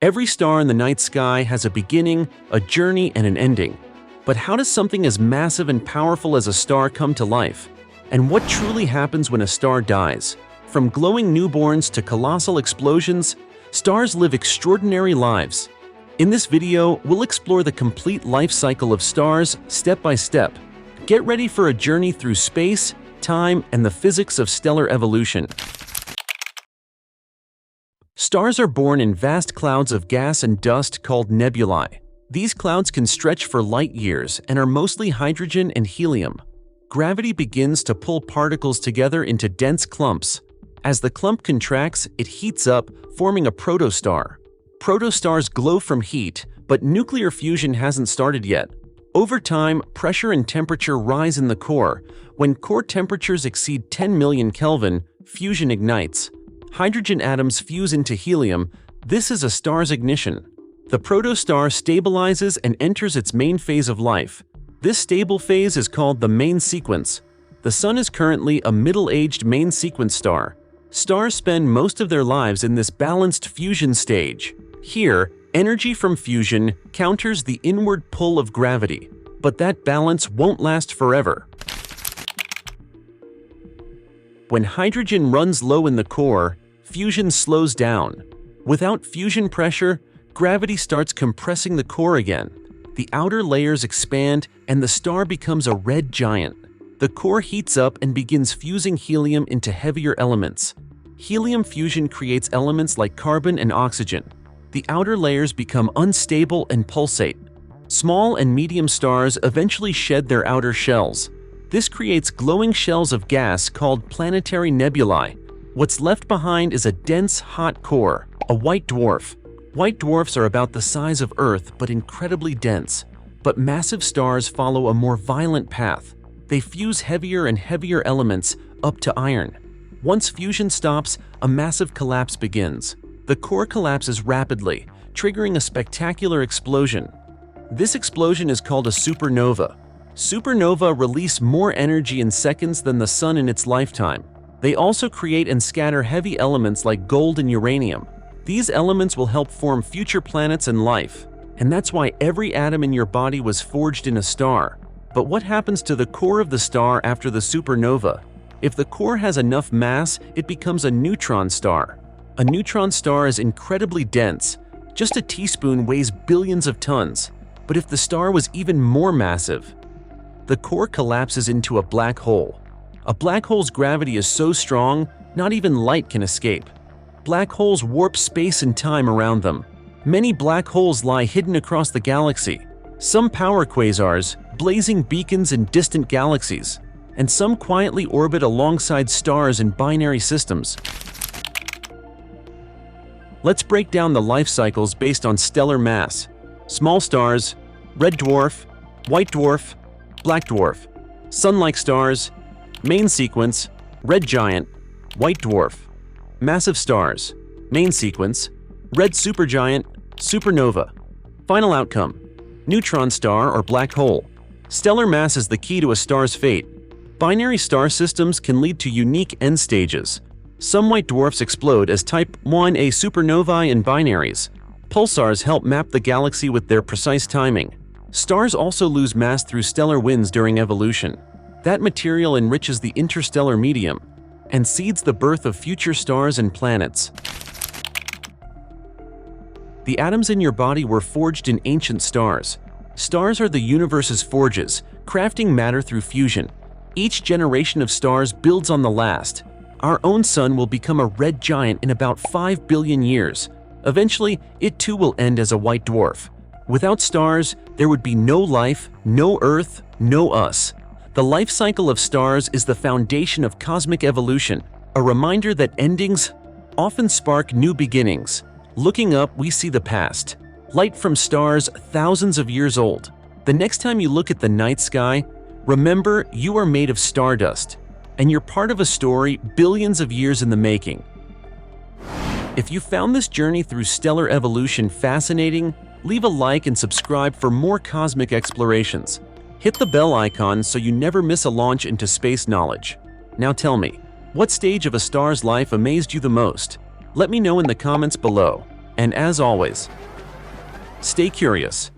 Every star in the night sky has a beginning, a journey, and an ending. But how does something as massive and powerful as a star come to life? And what truly happens when a star dies? From glowing newborns to colossal explosions, stars live extraordinary lives. In this video, we'll explore the complete life cycle of stars step by step. Get ready for a journey through space, time, and the physics of stellar evolution. Stars are born in vast clouds of gas and dust called nebulae. These clouds can stretch for light years and are mostly hydrogen and helium. Gravity begins to pull particles together into dense clumps. As the clump contracts, it heats up, forming a protostar. Protostars glow from heat, but nuclear fusion hasn't started yet. Over time, pressure and temperature rise in the core. When core temperatures exceed 10 million Kelvin, fusion ignites. Hydrogen atoms fuse into helium. This is a star's ignition. The protostar stabilizes and enters its main phase of life. This stable phase is called the main sequence. The Sun is currently a middle-aged main sequence star. Stars spend most of their lives in this balanced fusion stage. Here, energy from fusion counters the inward pull of gravity. But that balance won't last forever. When hydrogen runs low in the core, fusion slows down. Without fusion pressure, gravity starts compressing the core again. The outer layers expand and the star becomes a red giant. The core heats up and begins fusing helium into heavier elements. Helium fusion creates elements like carbon and oxygen. The outer layers become unstable and pulsate. Small and medium stars eventually shed their outer shells. This creates glowing shells of gas called planetary nebulae. What's left behind is a dense, hot core, a white dwarf. White dwarfs are about the size of Earth but incredibly dense. But massive stars follow a more violent path. They fuse heavier and heavier elements up to iron. Once fusion stops, a massive collapse begins. The core collapses rapidly, triggering a spectacular explosion. This explosion is called a supernova. Supernova release more energy in seconds than the Sun in its lifetime. They also create and scatter heavy elements like gold and uranium. These elements will help form future planets and life. And that's why every atom in your body was forged in a star. But what happens to the core of the star after the supernova? If the core has enough mass, it becomes a neutron star. A neutron star is incredibly dense. Just a teaspoon weighs billions of tons. But if the star was even more massive, the core collapses into a black hole. A black hole's gravity is so strong, not even light can escape. Black holes warp space and time around them. Many black holes lie hidden across the galaxy. Some power quasars, blazing beacons in distant galaxies, and some quietly orbit alongside stars in binary systems. Let's break down the life cycles based on stellar mass. Small stars, red dwarf, white dwarf, black dwarf. Sun-like stars, main sequence, red giant, white dwarf. Massive stars, main sequence, red supergiant, supernova. Final outcome, neutron star or black hole. Stellar mass is the key to a star's fate. Binary star systems can lead to unique end stages. Some white dwarfs explode as type 1a supernovae and binaries. Pulsars help map the galaxy with their precise timing. Stars also lose mass through stellar winds during evolution. That material enriches the interstellar medium and seeds the birth of future stars and planets. The atoms in your body were forged in ancient stars. Stars are the universe's forges, crafting matter through fusion. Each generation of stars builds on the last. Our own sun will become a red giant in about 5 billion years. Eventually, it too will end as a white dwarf. Without stars, there would be no life, no Earth, no us. The life cycle of stars is the foundation of cosmic evolution, a reminder that endings often spark new beginnings. Looking up, we see the past. Light from stars thousands of years old. The next time you look at the night sky, remember you are made of stardust, and you're part of a story billions of years in the making. If you found this journey through stellar evolution fascinating, leave a like and subscribe for more cosmic explorations. Hit the bell icon so you never miss a launch into space knowledge. Now tell me, what stage of a star's life amazed you the most? Let me know in the comments below. And as always, stay curious